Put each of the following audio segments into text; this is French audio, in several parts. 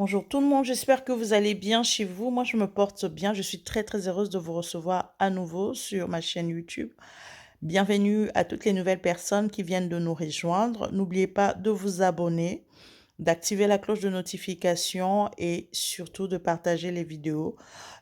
Bonjour tout le monde, j'espère que vous allez bien chez vous. Moi, je me porte bien. Je suis très très heureuse de vous recevoir à nouveau sur ma chaîne YouTube. Bienvenue à toutes les nouvelles personnes qui viennent de nous rejoindre. N'oubliez pas de vous abonner, d'activer la cloche de notification et surtout de partager les vidéos.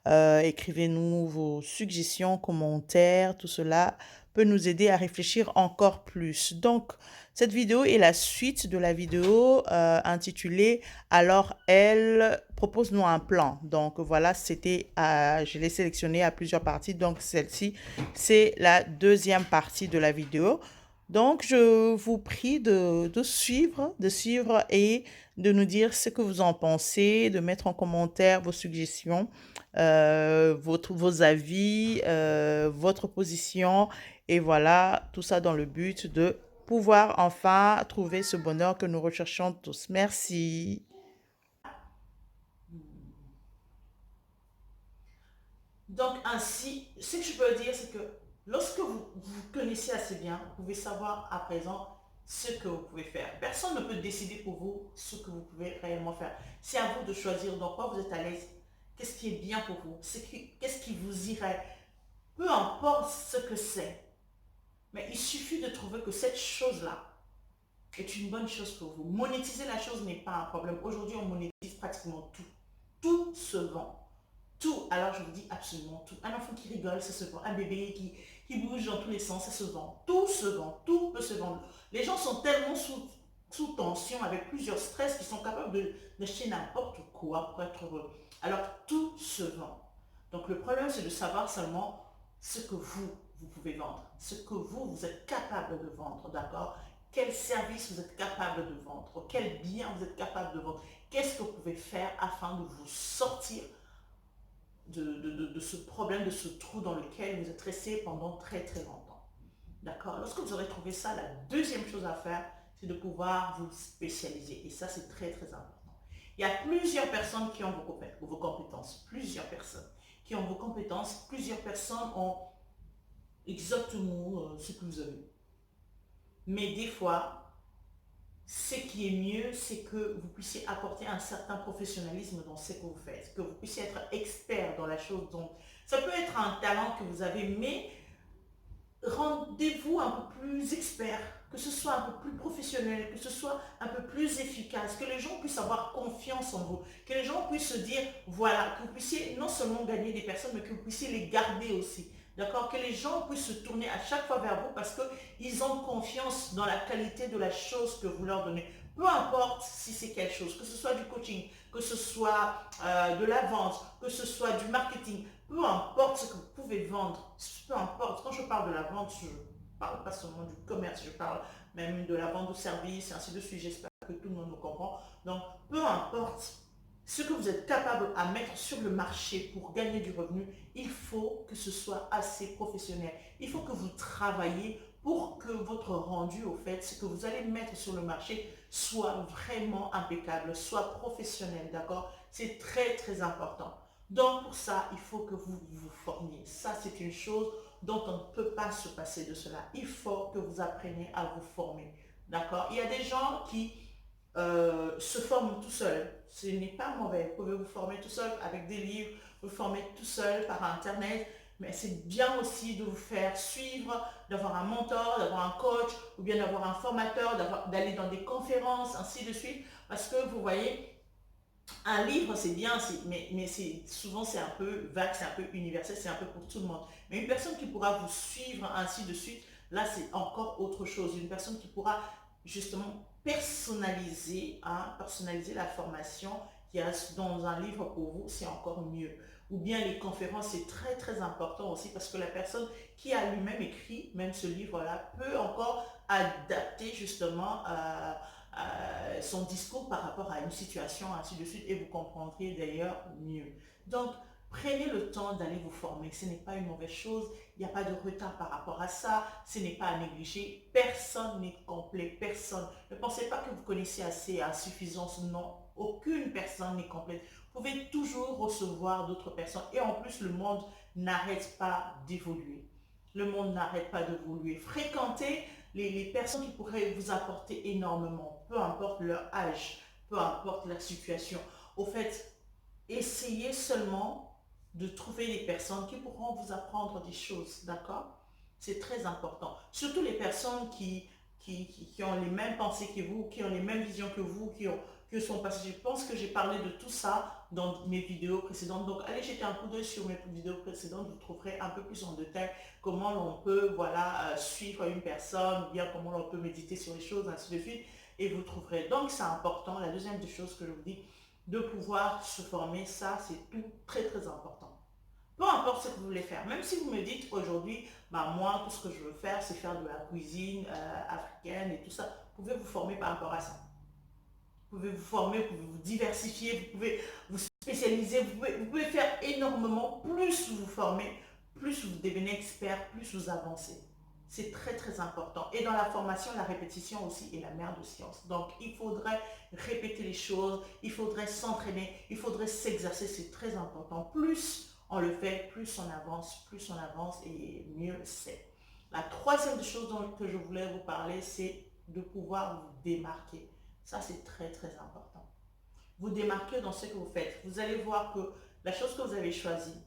Écrivez-nous vos suggestions, commentaires, tout cela peut nous aider à réfléchir encore plus. Donc, cette vidéo est la suite de la vidéo intitulée Alors elle propose-nous un plan. Donc voilà, je l'ai sélectionné à plusieurs parties. Donc celle-ci, c'est la deuxième partie de la vidéo. Donc, je vous prie de suivre et de nous dire ce que vous en pensez, de mettre en commentaire vos suggestions, vos avis, votre position. Et voilà, tout ça dans le but de pouvoir enfin trouver ce bonheur que nous recherchons tous. Merci. Donc ainsi, ce que je peux dire, c'est que lorsque vous connaissez assez bien, vous pouvez savoir à présent ce que vous pouvez faire. Personne ne peut décider pour vous ce que vous pouvez réellement faire. C'est à vous de choisir dans quoi vous êtes à l'aise, qu'est-ce qui est bien pour vous, qu'est-ce qui vous irait. Peu importe ce que c'est, mais il suffit de trouver que cette chose-là est une bonne chose pour vous. Monétiser la chose n'est pas un problème. Aujourd'hui, on monétise pratiquement tout. Tout se vend. Tout, alors je vous dis absolument tout. Un enfant qui rigole, ça se vend. Un bébé qui bouge dans tous les sens, ça se vend. Tout se vend, tout peut se vendre. Les gens sont tellement sous tension, avec plusieurs stress, qu'ils sont capables d'acheter n'importe quoi pour être heureux. Alors tout se vend. Donc le problème, c'est de savoir seulement ce que vous pouvez vendre, ce que vous êtes capable de vendre, d'accord? Quel service vous êtes capable de vendre, quel bien vous êtes capable de vendre, qu'est-ce que vous pouvez faire afin de vous sortir de ce problème, de ce trou dans lequel vous êtes resté pendant très très longtemps. D'accord? Lorsque vous aurez trouvé ça, la deuxième chose à faire, c'est de pouvoir vous spécialiser. Et ça, c'est très très important. Il y a plusieurs personnes qui ont vos compétences. Plusieurs personnes qui ont vos compétences. Plusieurs personnes ont exactement ce que vous avez. Mais des fois, ce qui est mieux, c'est que vous puissiez apporter un certain professionnalisme dans ce que vous faites, que vous puissiez être expert dans la chose. Donc, ça peut être un talent que vous avez, mais rendez-vous un peu plus expert, que ce soit un peu plus professionnel, que ce soit un peu plus efficace, que les gens puissent avoir confiance en vous, que les gens puissent se dire, voilà, que vous puissiez non seulement gagner des personnes, mais que vous puissiez les garder aussi. D'accord? Que les gens puissent se tourner à chaque fois vers vous parce qu'ils ont confiance dans la qualité de la chose que vous leur donnez. Peu importe si c'est quelque chose, que ce soit du coaching, que ce soit de la vente, que ce soit du marketing, peu importe ce que vous pouvez vendre, peu importe. Quand je parle de la vente, je ne parle pas seulement du commerce, je parle même de la vente de services, et ainsi de suite. J'espère que tout le monde me comprend. Donc, peu importe ce que vous êtes capable à mettre sur le marché pour gagner du revenu, il faut que ce soit assez professionnel. Il faut que vous travaillez pour que votre rendu, au fait, ce que vous allez mettre sur le marché, soit vraiment impeccable, soit professionnel, d'accord? C'est très, très important. Donc, pour ça, il faut que vous vous formiez. Ça, c'est une chose dont on ne peut pas se passer de cela. Il faut que vous appreniez à vous former. D'accord? Il y a des gens qui se forment tout seuls. Ce n'est pas mauvais. Vous pouvez vous former tout seul avec des livres, vous former tout seul par Internet. Mais c'est bien aussi de vous faire suivre, d'avoir un mentor, d'avoir un coach, ou bien d'avoir un formateur, d'aller dans des conférences, ainsi de suite. Parce que vous voyez, un livre, c'est bien, mais souvent c'est un peu vague, c'est un peu universel, c'est un peu pour tout le monde. Mais une personne qui pourra vous suivre ainsi de suite, là c'est encore autre chose. Une personne qui pourra justement personnaliser, hein, personnaliser la formation qu'il y a dans un livre pour vous, c'est encore mieux. Ou bien les conférences, c'est très très important aussi parce que la personne qui a lui-même écrit, même ce livre-là, peut encore adapter justement son discours par rapport à une situation, ainsi de suite, et vous comprendrez d'ailleurs mieux. Donc, prenez le temps d'aller vous former. Ce n'est pas une mauvaise chose. Il n'y a pas de retard par rapport à ça. Ce n'est pas à négliger. Personne n'est complet. Personne. Ne pensez pas que vous connaissez assez à suffisance. Non. Aucune personne n'est complète. Vous pouvez toujours recevoir d'autres personnes. Et en plus, le monde n'arrête pas d'évoluer. Le monde n'arrête pas d'évoluer. Fréquentez les personnes qui pourraient vous apporter énormément, peu importe leur âge, peu importe leur situation. Au fait, essayez seulement de trouver des personnes qui pourront vous apprendre des choses, d'accord? C'est très important. Surtout les personnes qui ont les mêmes pensées que vous, qui ont les mêmes visions que vous, que sont passées. Je pense que j'ai parlé de tout ça dans mes vidéos précédentes. Donc, allez jeter un coup d'œil sur mes vidéos précédentes. Vous trouverez un peu plus en détail comment l'on peut, voilà, suivre une personne, ou bien comment l'on peut méditer sur les choses, ainsi de suite. Et vous trouverez. Donc, c'est important. La deuxième des choses que je vous dis, de pouvoir se former, ça, c'est tout très, très important. Peu importe ce que vous voulez faire. Même si vous me dites aujourd'hui, bah moi, tout ce que je veux faire, c'est faire de la cuisine africaine et tout ça, vous pouvez vous former par rapport à ça. Vous pouvez vous former, vous pouvez vous diversifier, vous pouvez vous spécialiser, vous pouvez faire énormément. Plus vous vous formez, plus vous devenez expert, plus vous avancez. C'est très très important. Et dans la formation, la répétition aussi est la mère de science. Donc il faudrait répéter les choses, il faudrait s'entraîner, il faudrait s'exercer, c'est très important. Plus on le fait, plus on avance et mieux c'est. La troisième chose dont que je voulais vous parler, c'est de pouvoir vous démarquer. Ça, c'est très, très important. Vous démarquez dans ce que vous faites. Vous allez voir que la chose que vous avez choisie,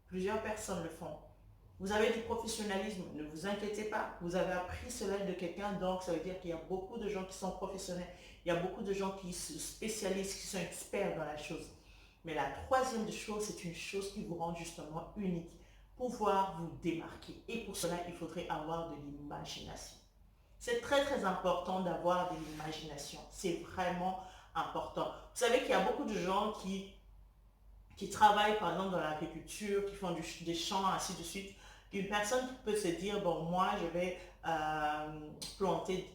plusieurs personnes le font. Vous avez du professionnalisme, ne vous inquiétez pas. Vous avez appris cela de quelqu'un, donc ça veut dire qu'il y a beaucoup de gens qui sont professionnels. Il y a beaucoup de gens qui se spécialisent, qui sont experts dans la chose. Mais la troisième des choses, c'est une chose qui vous rend justement unique. Pouvoir vous démarquer. Et pour cela, il faudrait avoir de l'imagination. C'est très très important d'avoir de l'imagination. C'est vraiment important. Vous savez qu'il y a beaucoup de gens qui travaillent par exemple dans l'agriculture, qui font des champs, ainsi de suite. Une personne qui peut se dire, bon, moi je vais planter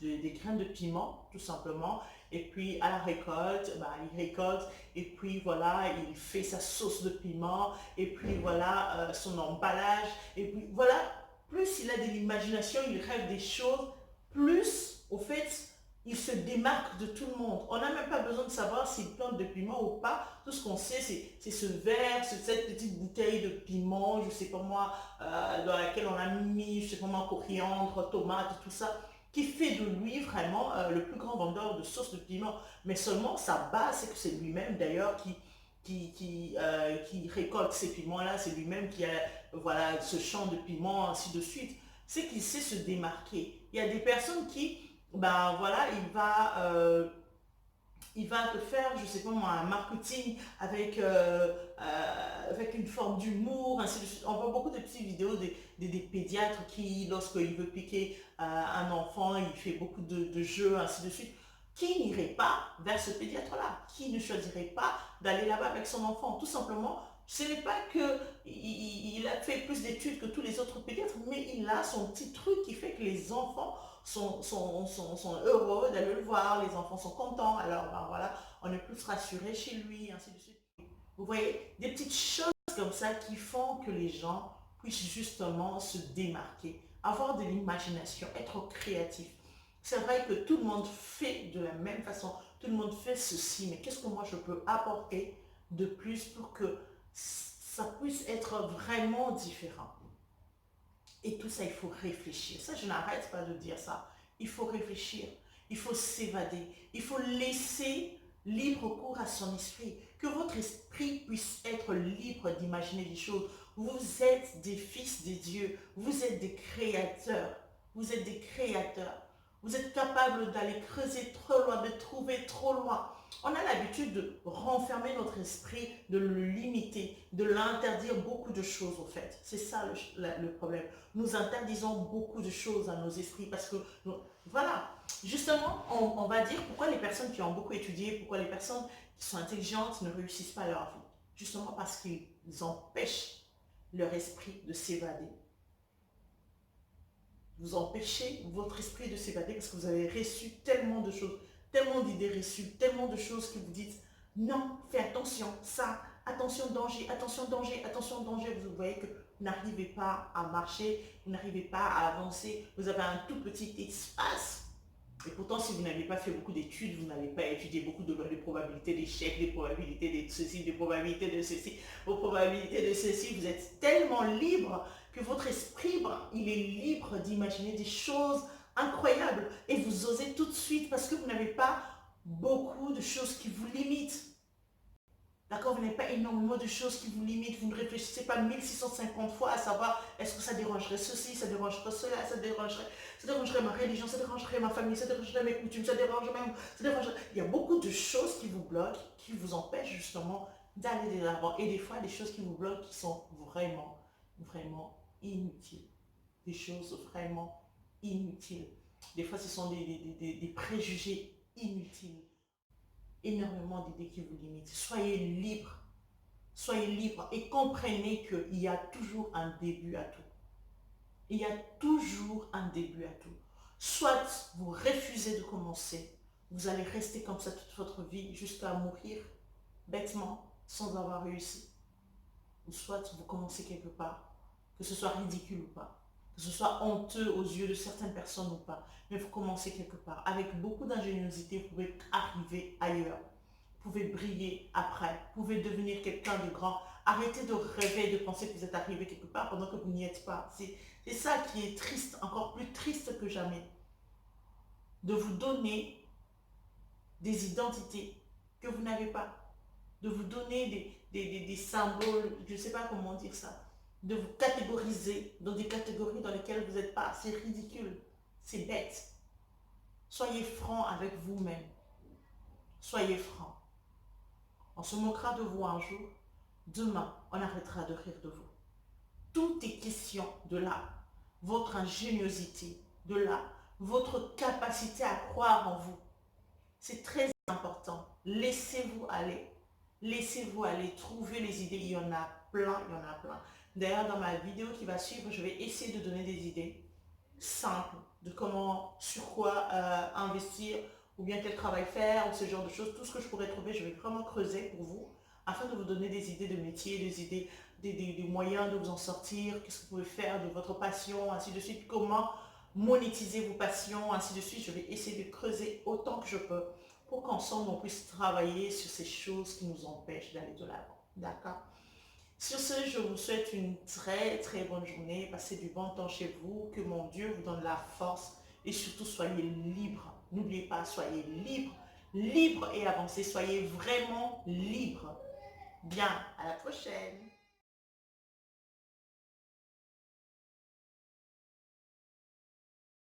des graines de piment, tout simplement. Et puis à la récolte, bah, il récolte et puis voilà, il fait sa sauce de piment et puis voilà son emballage. Et puis voilà, plus il a de l'imagination, il rêve des choses, plus au fait, il se démarque de tout le monde. On n'a même pas besoin de savoir s'il plante de piment ou pas. Tout ce qu'on sait, c'est ce verre, cette petite bouteille de piment, je sais pas moi, dans laquelle on a mis, je sais pas moi, coriandre, tomate, tout ça qui fait de lui vraiment le plus grand vendeur de sauce de piment. Mais seulement sa base, c'est que c'est lui-même d'ailleurs qui récolte ces piments-là, c'est lui-même qui a voilà, ce champ de piments, ainsi de suite. C'est qu'il sait se démarquer. Il y a des personnes qui, ben voilà, il va te faire, je sais pas moi, un marketing avec une forme d'humour, ainsi de suite. On voit beaucoup de petites vidéos des pédiatres qui, lorsqu'il veut piquer un enfant, il fait beaucoup de jeux, ainsi de suite. Qui n'irait pas vers ce pédiatre-là? Qui ne choisirait pas d'aller là-bas avec son enfant? Tout simplement, ce n'est pas que il a fait plus d'études que tous les autres pédiatres, mais il a son petit truc qui fait que les enfants sont heureux d'aller le voir, les enfants sont contents, alors ben voilà, on est plus rassuré chez lui, ainsi de suite. Vous voyez, des petites choses comme ça qui font que les gens puissent justement se démarquer, avoir de l'imagination, être créatif. C'est vrai que tout le monde fait de la même façon, tout le monde fait ceci, mais qu'est-ce que moi je peux apporter de plus pour que ça puisse être vraiment différent? Et tout ça, il faut réfléchir. Ça, je n'arrête pas de dire ça. Il faut réfléchir. Il faut s'évader. Il faut laisser libre cours à son esprit. Que votre esprit puisse être libre d'imaginer des choses. Vous êtes des fils de Dieu. Vous êtes des créateurs. Vous êtes des créateurs. Vous êtes capable d'aller creuser trop loin, de trouver trop loin. On a l'habitude de renfermer notre esprit, de le limiter, de l'interdire beaucoup de choses au fait. C'est ça le problème. Nous interdisons beaucoup de choses à nos esprits parce que, voilà, justement, on va dire pourquoi les personnes qui ont beaucoup étudié, pourquoi les personnes qui sont intelligentes ne réussissent pas leur vie. Justement parce qu'ils empêchent leur esprit de s'évader. Vous empêchez votre esprit de s'évader parce que vous avez reçu tellement de choses, tellement d'idées reçues, tellement de choses que vous dites non, fais attention, ça, attention danger, attention danger, attention danger. Vous voyez que vous n'arrivez pas à marcher, vous n'arrivez pas à avancer, vous avez un tout petit espace. Et pourtant, si vous n'avez pas fait beaucoup d'études, vous n'avez pas étudié beaucoup de probabilités d'échec, des probabilités de ceci, des probabilités de ceci, vos probabilités de ceci, vous êtes tellement libre que votre esprit, il est libre d'imaginer des choses incroyables. Et vous osez tout de suite parce que vous n'avez pas beaucoup de choses qui vous limitent. D'accord, vous n'avez pas énormément de choses qui vous limitent, vous ne réfléchissez pas 1650 fois à savoir est-ce que ça dérangerait ceci, ça dérangerait cela, ça dérangerait ma religion, ça dérangerait ma famille, ça dérangerait mes coutumes, ça dérangerait... Il y a beaucoup de choses qui vous bloquent, qui vous empêchent justement d'aller de l'avant. Et des fois, des choses qui vous bloquent qui sont vraiment, vraiment inutiles. Des choses vraiment inutiles. Des fois, ce sont des préjugés inutiles. Énormément d'idées qui vous limitent. Soyez libre et comprenez qu'il y a toujours un début à tout. Il y a toujours un début à tout. Soit vous refusez de commencer, vous allez rester comme ça toute votre vie jusqu'à mourir bêtement sans avoir réussi. Ou soit vous commencez quelque part, que ce soit ridicule ou pas, que ce soit honteux aux yeux de certaines personnes ou pas, mais vous commencez quelque part. Avec beaucoup d'ingéniosité, vous pouvez arriver ailleurs. Vous pouvez briller après, vous pouvez devenir quelqu'un de grand. Arrêtez de rêver, de penser que vous êtes arrivé quelque part pendant que vous n'y êtes pas. C'est ça qui est triste, encore plus triste que jamais. De vous donner des identités que vous n'avez pas. De vous donner des symboles, je ne sais pas comment dire ça. De vous catégoriser dans des catégories dans lesquelles vous n'êtes pas. C'est ridicule, c'est bête. Soyez franc avec vous-même. Soyez franc. On se moquera de vous un jour. Demain, on arrêtera de rire de vous. Tout est question de là. Votre ingéniosité, de là. Votre capacité à croire en vous. C'est très important. Laissez-vous aller. Laissez-vous aller. Trouvez les idées. Il y en a plein, il y en a plein. D'ailleurs, dans ma vidéo qui va suivre, je vais essayer de donner des idées simples de comment, sur quoi investir ou bien quel travail faire ou ce genre de choses. Tout ce que je pourrais trouver, je vais vraiment creuser pour vous afin de vous donner des idées de métier, des idées, des moyens de vous en sortir, qu'est-ce que vous pouvez faire de votre passion, ainsi de suite, comment monétiser vos passions, ainsi de suite. Je vais essayer de creuser autant que je peux pour qu'ensemble on puisse travailler sur ces choses qui nous empêchent d'aller de l'avant. D'accord? Sur ce, je vous souhaite une très très bonne journée. Passez du bon temps chez vous. Que mon Dieu vous donne la force et surtout soyez libre. N'oubliez pas, soyez libre, libre et avancez. Soyez vraiment libre. Bien, à la prochaine.